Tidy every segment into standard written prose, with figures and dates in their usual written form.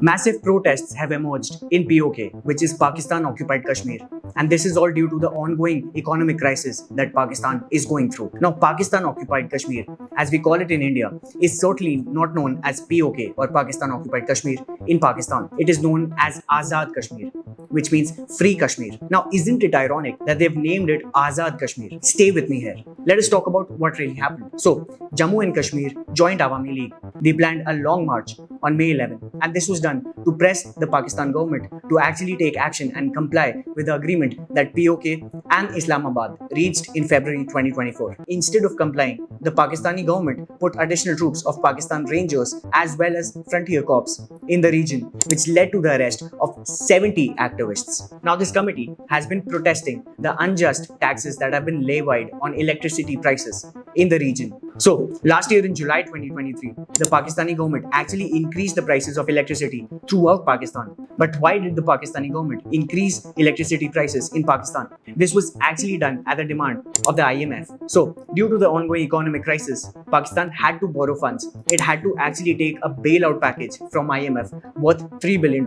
Massive protests have emerged in POK, which is Pakistan occupied Kashmir, and this is all due to the ongoing economic crisis that Pakistan is going through. Now, Pakistan occupied Kashmir, as we call it in India, is certainly not known as POK or Pakistan occupied Kashmir in Pakistan. It is known as Azad Kashmir, which means free Kashmir. Now, isn't it ironic that they've named it Azad Kashmir? Stay with me here. Let us talk about what really happened. So, Jammu and Kashmir Joint Awami League, they planned a long march on May 11, and this was done to press the Pakistan government to actually take action and comply with the agreement that POK and Islamabad reached in February 2024. Instead of complying, the Pakistani government put additional troops of Pakistan Rangers as well as frontier corps in the region, which led to the arrest of 70 activists. Now, this committee has been protesting the unjust taxes that have been levied on electricity prices in the region. So, last year in July 2023, the Pakistani government actually increased the prices of electricity throughout Pakistan. But why did the Pakistani government increase electricity prices in Pakistan? This was actually done at the demand of the IMF. So, due to the ongoing economic crisis, Pakistan had to borrow funds. It had to actually take a bailout package from IMF worth $3 billion.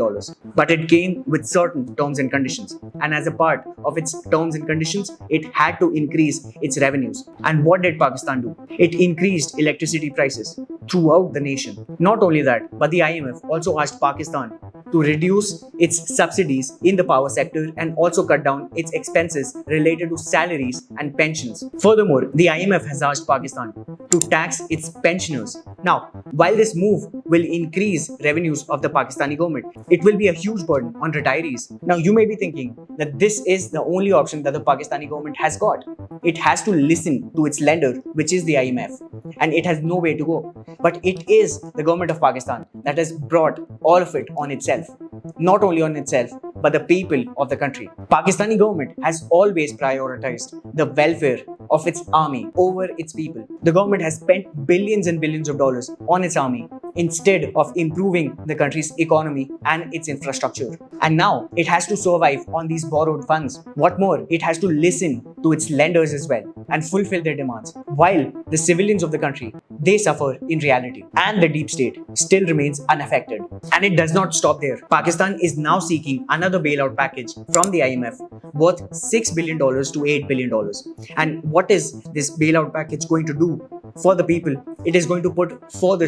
But it came with certain terms and conditions. And as a part of its terms and conditions, it had to increase its revenues. And what did Pakistan do? It increased electricity prices throughout the nation. Not only that, but the IMF also asked Pakistan to reduce its subsidies in the power sector and also cut down its expenses related to salaries and pensions. Furthermore, the IMF has asked Pakistan to tax its pensioners. Now, while this move will increase revenues of the Pakistani government, it will be a huge burden on retirees. Now, you may be thinking that this is the only option that the Pakistani government has got. It has to listen to its lender, which is the IMF, and it has no way to go. But it is the government of Pakistan that has brought all of it on itself. Not only on itself, but the people of the country. Pakistani government has always prioritized the welfare of its army over its people. The government has spent billions and billions of dollars on its army instead of improving the country's economy and its infrastructure. And now it has to survive on these borrowed funds. What more, it has to listen to its lenders as well and fulfill their demands, while the civilians of the country, they suffer in reality, and the deep state still remains unaffected. And it does not stop there. Pakistan is now seeking another bailout package from the IMF worth $6 billion to $8 billion. And what is this bailout package going to do for the people? It is going to put further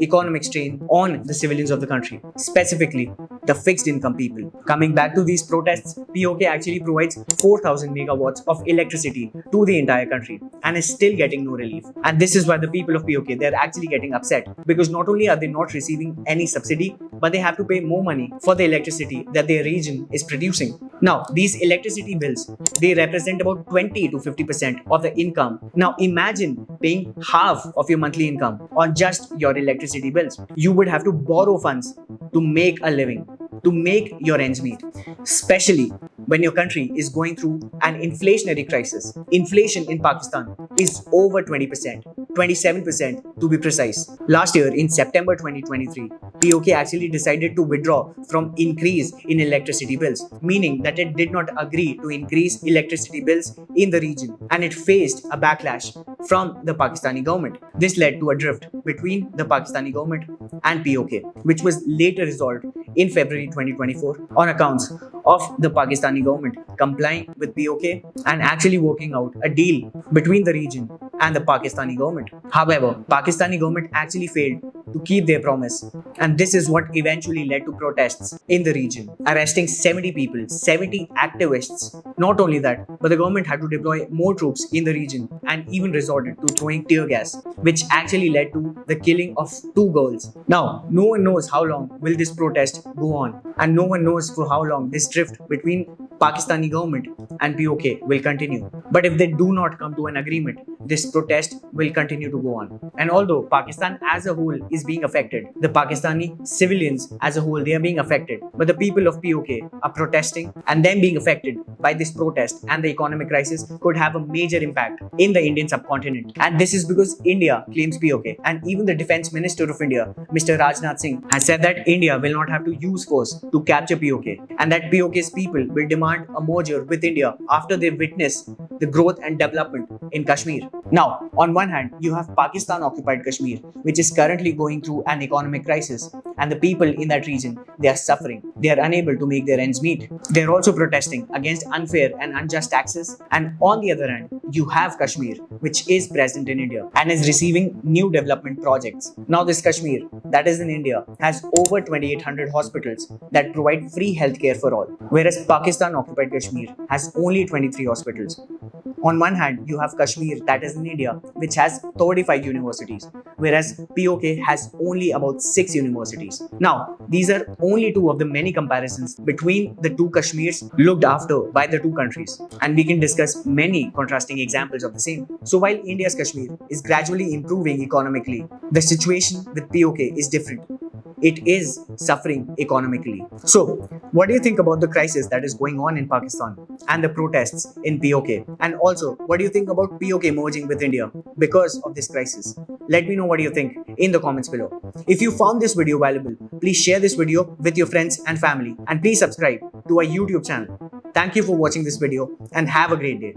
economic strain on the civilians of the country, specifically the fixed income people. Coming back to these protests, POK actually provides 4,000 megawatts of electricity to the entire country and is still getting no relief. And this is why the people of POK, they're actually getting upset, because not only are they not receiving any subsidy, but they have to pay more money for the electricity that their region is producing. Now, these electricity bills, they represent about 20 to 50% of the income. Now, imagine paying half of your monthly income on just your electricity bills. You would have to borrow funds to make a living, to make your ends meet, especially when your country is going through an inflationary crisis. Inflation in Pakistan is over 20%, 27% to be precise. Last year in September 2023, POK actually decided to withdraw from increase in electricity bills, meaning that it did not agree to increase electricity bills in the region, and it faced a backlash from the Pakistani government. This led to a drift between the Pakistani government and POK, which was later resolved in February 2024 on accounts of the Pakistani government complying with POK and actually working out a deal between the region and the Pakistani government. However, Pakistani government actually failed to keep their promise, and this is what eventually led to protests in the region, arresting 70 people, 70 activists. Not only that, but the government had to deploy more troops in the region and even resorted to throwing tear gas, which actually led to the killing of 2 girls. Now, no one knows how long will this protest go on, and no one knows for how long this drift between Pakistani government and POK will continue. But if they do not come to an agreement, this protest will continue to go on. And although Pakistan as a whole is being affected, the Pakistani civilians as a whole, they are being affected, but the people of POK are protesting, and them being affected by this protest and the economic crisis could have a major impact in the Indian subcontinent. And this is because India claims POK, and even the Defense Minister of India, Mr. Rajnath Singh, has said that India will not have to use force to capture POK, and that POK's people will demand a merger with India after they witness the growth and development in Kashmir. Now, on one hand, you have Pakistan occupied Kashmir, which is currently going going through an economic crisis, and the people in that region, they are suffering. They are unable to make their ends meet. They are also protesting against unfair and unjust taxes. And on the other hand, you have Kashmir, which is present in India and is receiving new development projects. Now, this Kashmir that is in India has over 2,800 hospitals that provide free healthcare for all, whereas Pakistan occupied Kashmir has only 23 hospitals. On one hand, you have Kashmir that is in India, which has 35 universities, whereas POK has only about 6 universities. Now, these are only two of the many comparisons between the two Kashmirs looked after by the two countries, and we can discuss many contrasting examples of the same. So while India's Kashmir is gradually improving economically, the situation with POK is different. It is suffering economically. So, what do you think about the crisis that is going on in Pakistan and the protests in POK? And also, what do you think about POK merging with India because of this crisis? Let me know what you think in the comments below. If you found this video valuable, please share this video with your friends and family, and please subscribe to our YouTube channel. Thank you for watching this video and have a great day.